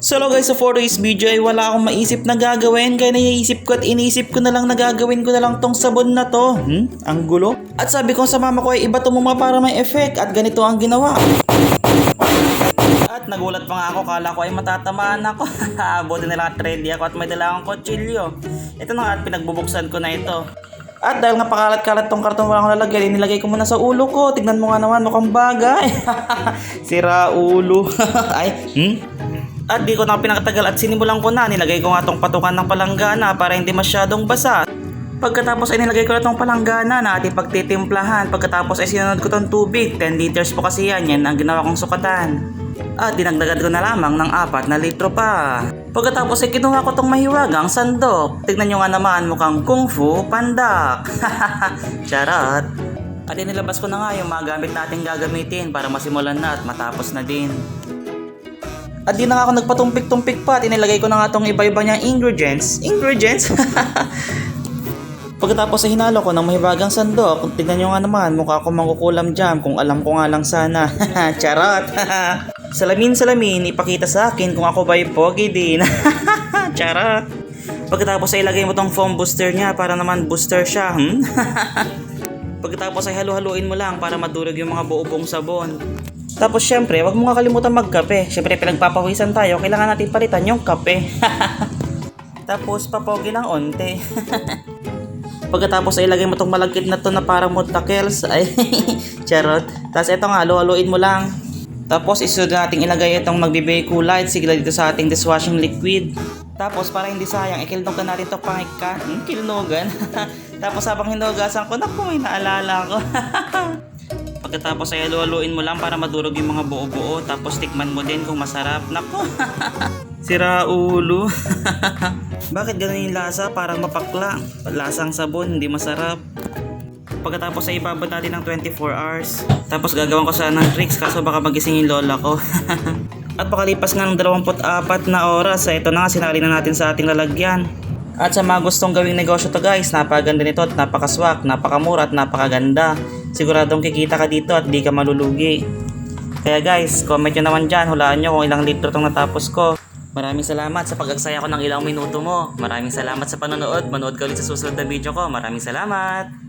So hello guys, so for today's video ay wala akong maisip na gagawin, kaya naiisip ko at inisip ko na lang na gagawin ko na lang tong sabon na to. Ang gulo. At sabi ko sa mama ko ay iba tumuma para may effect at ganito ang ginawa. At nagulat pa nga ako, kala ko ay matatamaan ako. Buti na lang at ready ako at may dala akong kutsilyo. Ito na nga at pinagbubuksan ko na ito. At dahil nga pakalat-kalat tong karton wala akong lalagyan, inilagay ko muna sa ulo ko. Tignan mo nga naman, mukhang bagay. Sira ulo. At di ko na pinakatagal at sinimulan ko na. Nilagay ko nga tong patukan ng palanggana para hindi masyadong basa. Pagkatapos ay nilagay ko na tong palanggana na ating pagtitimplahan. Pagkatapos ay sinunod ko tong tubig. 10 liters po kasi yan ang ginawa kong sukatan. At dinagdagan ko na lamang ng 4 na litro pa. Pagkatapos ay kinuha ko tong mahiwagang sandok. Tignan nyo nga naman, mukhang kung fu pandak. Charot. At inilabas ko na nga yung mga gamit natin gagamitin para masimulan na at matapos na din. At di na nga ako nagpatumpik-tumpik pa at inilagay ko na nga tong iba-iba niyang ingredients. Pagkatapos ay hinalo ko ng mahiwagang sandok. Tignan nyo nga naman, mukha akong mangkukulam jam kung alam ko nga lang sana. Charot. Salamin, ipakita sa akin kung ako ba'y pogi din. Charot. Pagkatapos ay ilagay mo tong foam booster niya para naman booster siya. Pagkatapos ay halu-haluin mo lang para madurog yung mga buo-buong sabon. Tapos syempre, wag mo nga kalimutan magkape. Syempre pinagpapawisan tayo, kailangan natin palitan yung kape. Tapos papogi ng onte. Pagkatapos ay ilagay mo tong malagkit na to na parang montakels. Ay, charot. Tapos ito nga, halu-haluin mo lang. Tapos isunod natin ilagay itong magbibigay kulay sigla dito sa ating dishwashing liquid. Tapos para hindi sayang, ikilnogan natin ito pangika. Kilnogan. Tapos habang hinugasan ko, naku, may naalala ko. Pagkatapos ay halu-haluin mo lang para madurog yung mga buo-buo. Tapos tikman mo din kung masarap. Naku, sira ulo. Bakit ganun yung lasa? Parang mapakla. Lasang sabon, hindi masarap. Pagkatapos ay ibabad natin ng 24 hours. Tapos gagawin ko sana ng tricks kaso baka magising yung lola ko. At pakalipas nga ng 24 na oras, ito na nga sinali na natin sa ating lalagyan. At sa mga gustong gawing negosyo to guys, napakaganda nito at napakaswak, napakamura at napakaganda. Siguradong kikita ka dito at di ka malulugi. Kaya guys, comment nyo naman dyan, hulaan nyo kung ilang litro tong natapos ko. Maraming salamat sa pag-aksaya ko ng ilang minuto mo. Maraming salamat sa panonood. Manood ka ulit sa susunod na video ko. Maraming salamat.